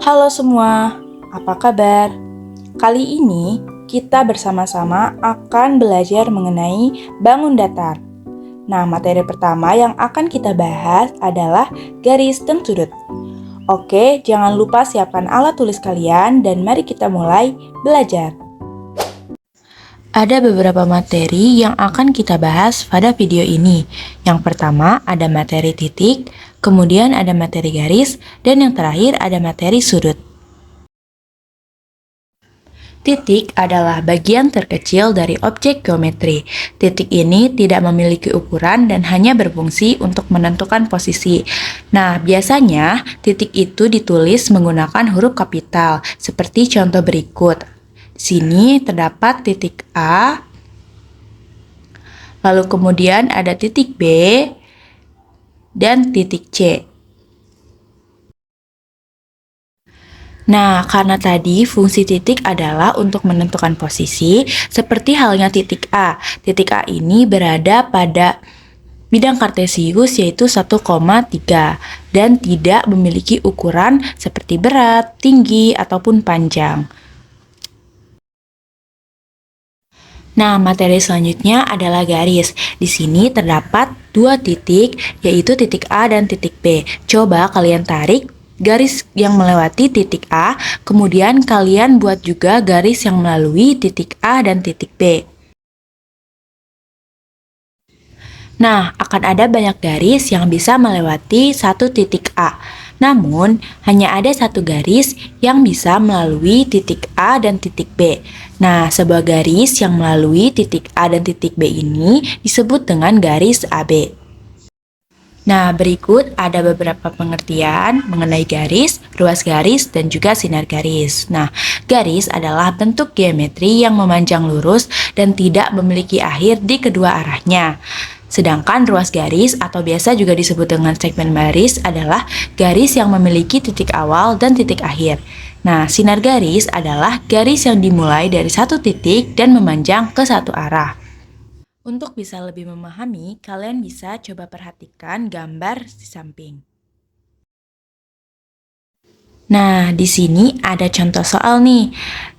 Halo semua, apa kabar? Kali ini kita bersama-sama akan belajar mengenai bangun datar. Nah, materi pertama yang akan kita bahas adalah garis dan sudut. Oke, jangan lupa siapkan alat tulis kalian dan mari kita mulai belajar. Ada beberapa materi yang akan kita bahas pada video ini. Yang pertama ada materi titik, kemudian ada materi garis, dan yang terakhir ada materi sudut. Titik adalah bagian terkecil dari objek geometri. Titik ini tidak memiliki ukuran dan hanya berfungsi untuk menentukan posisi. Nah, biasanya titik itu ditulis menggunakan huruf kapital, seperti contoh berikut. Di sini terdapat titik A, lalu kemudian ada titik B, dan titik C. Nah, karena tadi fungsi titik adalah untuk menentukan posisi, seperti halnya titik A. Titik A ini berada pada bidang kartesius yaitu 1,3 dan tidak memiliki ukuran seperti berat, tinggi, ataupun panjang. Nah, materi selanjutnya adalah garis. Di sini terdapat dua titik, yaitu titik A dan titik B. Coba kalian tarik garis yang melewati titik A, kemudian kalian buat juga garis yang melalui titik A dan titik B. Nah, akan ada banyak garis yang bisa melewati satu titik A. Namun, hanya ada satu garis yang bisa melalui titik A dan titik B. Nah, sebuah garis yang melalui titik A dan titik B ini disebut dengan garis AB. Nah, berikut ada beberapa pengertian mengenai garis, ruas garis, dan juga sinar garis. Nah, garis adalah bentuk geometri yang memanjang lurus dan tidak memiliki akhir di kedua arahnya. Sedangkan ruas garis atau biasa juga disebut dengan segmen baris adalah garis yang memiliki titik awal dan titik akhir. Nah, sinar garis adalah garis yang dimulai dari satu titik dan memanjang ke satu arah. Untuk bisa lebih memahami, kalian bisa coba perhatikan gambar di samping. Nah, di sini ada contoh soal nih.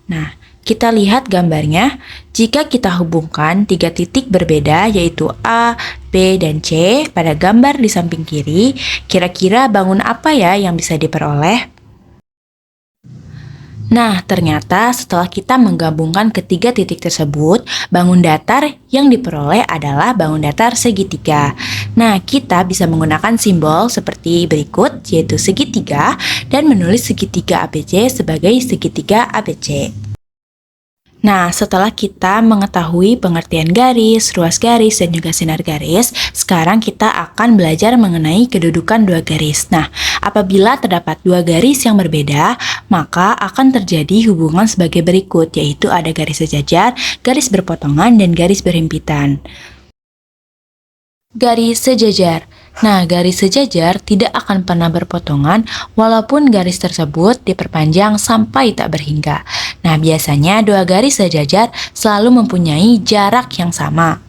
Nah, kita lihat gambarnya. Jika kita hubungkan tiga titik berbeda yaitu A, B, dan C pada gambar di samping kiri, kira-kira bangun apa ya yang bisa diperoleh? Nah, ternyata setelah kita menggabungkan ketiga titik tersebut, bangun datar yang diperoleh adalah bangun datar segitiga. Nah, kita bisa menggunakan simbol seperti berikut, yaitu segitiga, dan menulis segitiga ABC sebagai segitiga ABC. Nah, setelah kita mengetahui pengertian garis, ruas garis, dan juga sinar garis, sekarang kita akan belajar mengenai kedudukan dua garis. Nah, apabila terdapat dua garis yang berbeda, maka akan terjadi hubungan sebagai berikut, yaitu ada garis sejajar, garis berpotongan, dan garis berhimpitan. Garis sejajar. Nah, garis sejajar tidak akan pernah berpotongan walaupun garis tersebut diperpanjang sampai tak berhingga. Nah, biasanya dua garis sejajar selalu mempunyai jarak yang sama.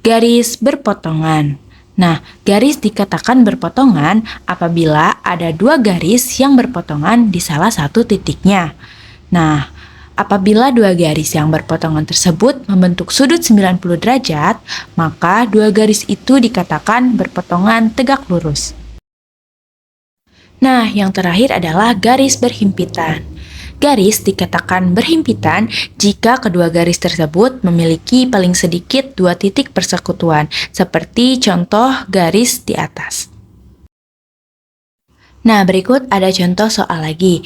Garis berpotongan. Nah, garis dikatakan berpotongan apabila ada dua garis yang berpotongan di salah satu titiknya. Nah, apabila dua garis yang berpotongan tersebut membentuk sudut 90 derajat, maka dua garis itu dikatakan berpotongan tegak lurus. Nah, yang terakhir adalah garis berhimpitan. Garis dikatakan berhimpitan jika kedua garis tersebut memiliki paling sedikit dua titik persekutuan, seperti contoh garis di atas. Nah, berikut ada contoh soal lagi.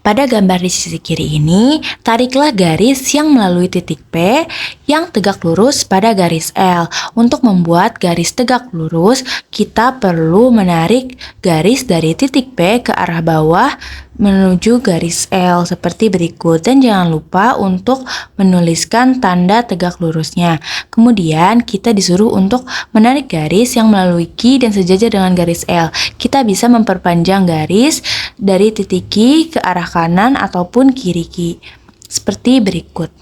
Pada gambar di sisi kiri ini, tariklah garis yang melalui titik P yang tegak lurus pada garis L. Untuk membuat garis tegak lurus, kita perlu menarik garis dari titik P ke arah bawah menuju garis L seperti berikut. Dan jangan lupa untuk menuliskan tanda tegak lurusnya. Kemudian kita disuruh untuk menarik garis yang melalui Q dan sejajar dengan garis L. Kita bisa memperpanjang garis dari titik Q ke arah kanan ataupun kiri Q seperti berikut.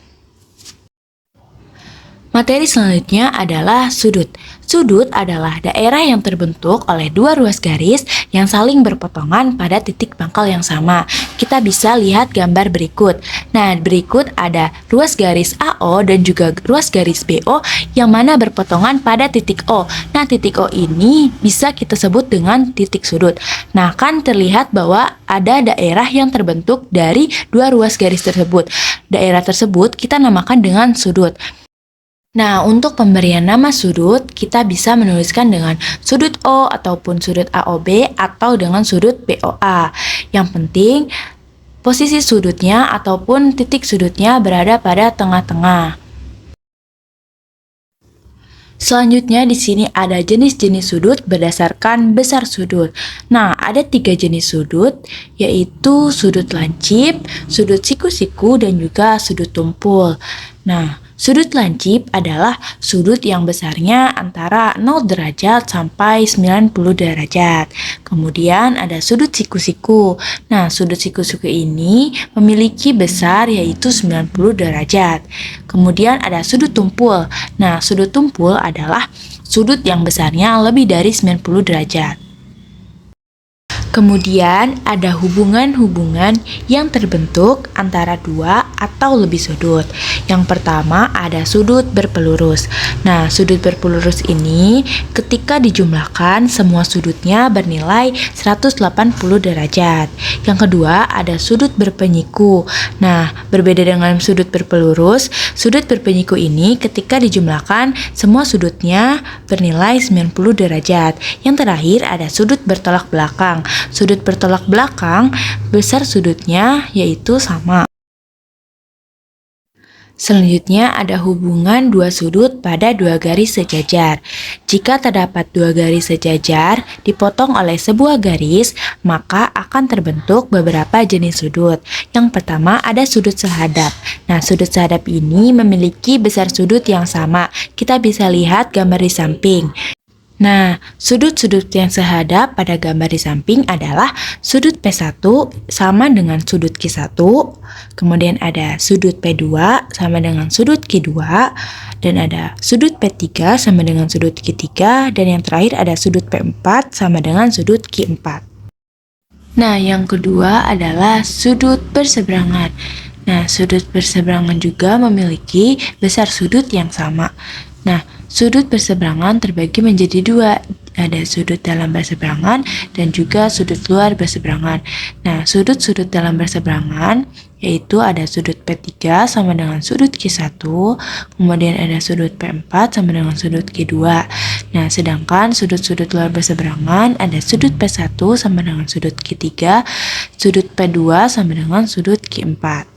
Materi selanjutnya adalah sudut. Sudut adalah daerah yang terbentuk oleh dua ruas garis yang saling berpotongan pada titik pangkal yang sama. Kita bisa lihat gambar berikut. Nah, berikut ada ruas garis AO dan juga ruas garis BO yang mana berpotongan pada titik O. Nah, titik O ini bisa kita sebut dengan titik sudut. Nah, kan terlihat bahwa ada daerah yang terbentuk dari dua ruas garis tersebut. Daerah tersebut kita namakan dengan sudut. Nah, untuk pemberian nama sudut, kita bisa menuliskan dengan sudut O ataupun sudut AOB atau dengan sudut BOA. Yang penting, posisi sudutnya ataupun titik sudutnya berada pada tengah-tengah. Selanjutnya di sini ada jenis-jenis sudut berdasarkan besar sudut. Nah, ada 3 jenis sudut, yaitu sudut lancip, sudut siku-siku, dan juga sudut tumpul. Nah, sudut lancip adalah sudut yang besarnya antara 0 derajat sampai 90 derajat. Kemudian ada sudut siku-siku. Nah, sudut siku-siku ini memiliki besar yaitu 90 derajat. Kemudian ada sudut tumpul. Nah, sudut tumpul adalah sudut yang besarnya lebih dari 90 derajat. Kemudian ada hubungan-hubungan yang terbentuk antara dua atau lebih sudut. Yang pertama ada sudut berpelurus. Nah, sudut berpelurus ini ketika dijumlahkan semua sudutnya bernilai 180 derajat. Yang kedua ada sudut berpenyiku. Nah, berbeda dengan sudut berpelurus, sudut berpenyiku ini ketika dijumlahkan semua sudutnya bernilai 90 derajat. Yang terakhir ada sudut bertolak belakang. Sudut bertolak belakang, besar sudutnya yaitu sama. Selanjutnya ada hubungan dua sudut pada dua garis sejajar. Jika terdapat dua garis sejajar dipotong oleh sebuah garis, maka akan terbentuk beberapa jenis sudut. Yang pertama ada sudut sehadap. Nah, sudut sehadap ini memiliki besar sudut yang sama. Kita bisa lihat gambar di samping. Nah, sudut-sudut yang sehadap pada gambar di samping adalah sudut P1 sama dengan sudut Q1, kemudian ada sudut P2 sama dengan sudut Q2, dan ada sudut P3 sama dengan sudut Q3, dan yang terakhir ada sudut P4 sama dengan sudut Q4. Nah, yang kedua adalah sudut berseberangan. Nah, sudut berseberangan juga memiliki besar sudut yang sama. Nah, sudut berseberangan terbagi menjadi dua, ada sudut dalam berseberangan dan juga sudut luar berseberangan. Nah, sudut-sudut dalam berseberangan yaitu ada sudut P3 sama dengan sudut Q1, kemudian ada sudut P4 sama dengan sudut Q2. Nah, sedangkan sudut-sudut luar berseberangan ada sudut P1 sama dengan sudut Q3, sudut P2 sama dengan sudut Q4.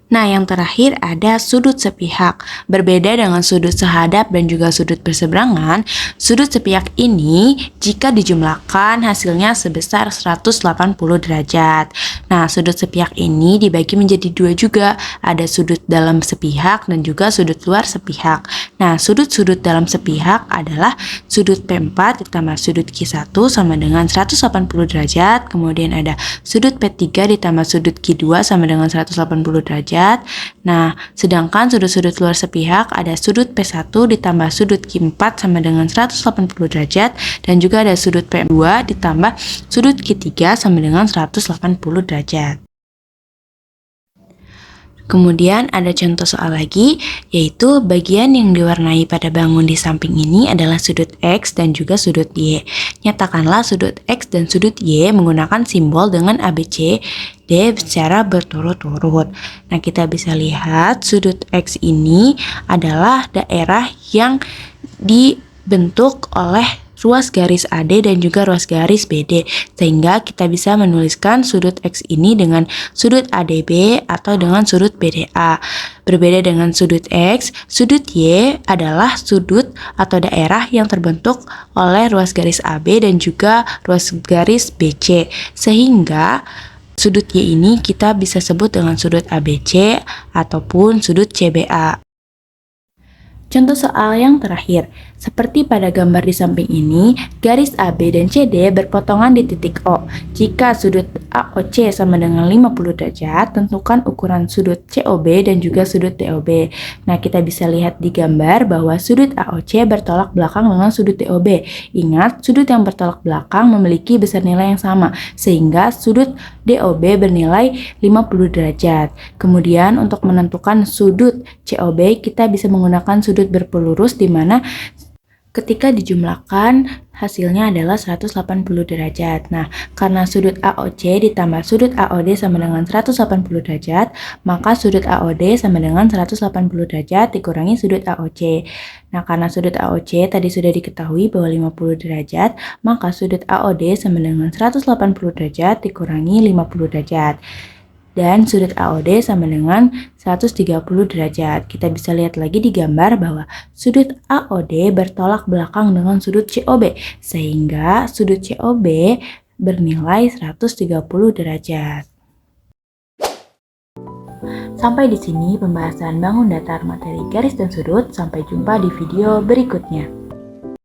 Nah, yang terakhir ada sudut sepihak. Berbeda dengan sudut sehadap dan juga sudut berseberangan, sudut sepihak ini jika dijumlahkan hasilnya sebesar 180 derajat. Nah, sudut sepihak ini dibagi menjadi dua juga. Ada sudut dalam sepihak dan juga sudut luar sepihak. Nah, sudut-sudut dalam sepihak adalah sudut P4 ditambah sudut Q1 sama dengan 180 derajat. Kemudian ada sudut P3 ditambah sudut Q2 sama dengan 180 derajat. Nah, sedangkan sudut-sudut luar sepihak ada sudut P1 ditambah sudut Q4 sama dengan 180 derajat dan juga ada sudut P2 ditambah sudut Q3 sama dengan 180 derajat. Kemudian ada contoh soal lagi, yaitu bagian yang diwarnai pada bangun di samping ini adalah sudut X dan juga sudut Y. Nyatakanlah sudut X dan sudut Y menggunakan simbol dengan ABC D secara berturut-turut. Nah, kita bisa lihat sudut X ini adalah daerah yang dibentuk oleh ruas garis AD dan juga ruas garis BD, sehingga kita bisa menuliskan sudut X ini dengan sudut ADB atau dengan sudut BDA. Berbeda dengan sudut X, sudut Y adalah sudut atau daerah yang terbentuk oleh ruas garis AB dan juga ruas garis BC, sehingga sudut Y ini kita bisa sebut dengan sudut ABC ataupun sudut CBA. Contoh soal yang terakhir, seperti pada gambar di samping ini, garis AB dan CD berpotongan di titik O. Jika sudut AOC sama dengan 50 derajat, tentukan ukuran sudut COB dan juga sudut DOB. Nah, kita bisa lihat di gambar bahwa sudut AOC bertolak belakang dengan sudut DOB. Ingat, sudut yang bertolak belakang memiliki besar nilai yang sama, sehingga sudut DOB bernilai 50 derajat. Kemudian, untuk menentukan sudut COB, kita bisa menggunakan sudut berpelurus di mana ketika dijumlahkan, hasilnya adalah 180 derajat. Nah, karena sudut AOC ditambah sudut AOD sama dengan 180 derajat, maka sudut AOD sama dengan 180 derajat dikurangi sudut AOC. Nah, karena sudut AOC tadi sudah diketahui bahwa 50 derajat, maka sudut AOD sama dengan 180 derajat dikurangi 50 derajat. Dan sudut AOD sama dengan 130 derajat. Kita bisa lihat lagi di gambar bahwa sudut AOD bertolak belakang dengan sudut COB, sehingga sudut COB bernilai 130 derajat. Sampai di sini pembahasan bangun datar materi garis dan sudut. Sampai jumpa di video berikutnya.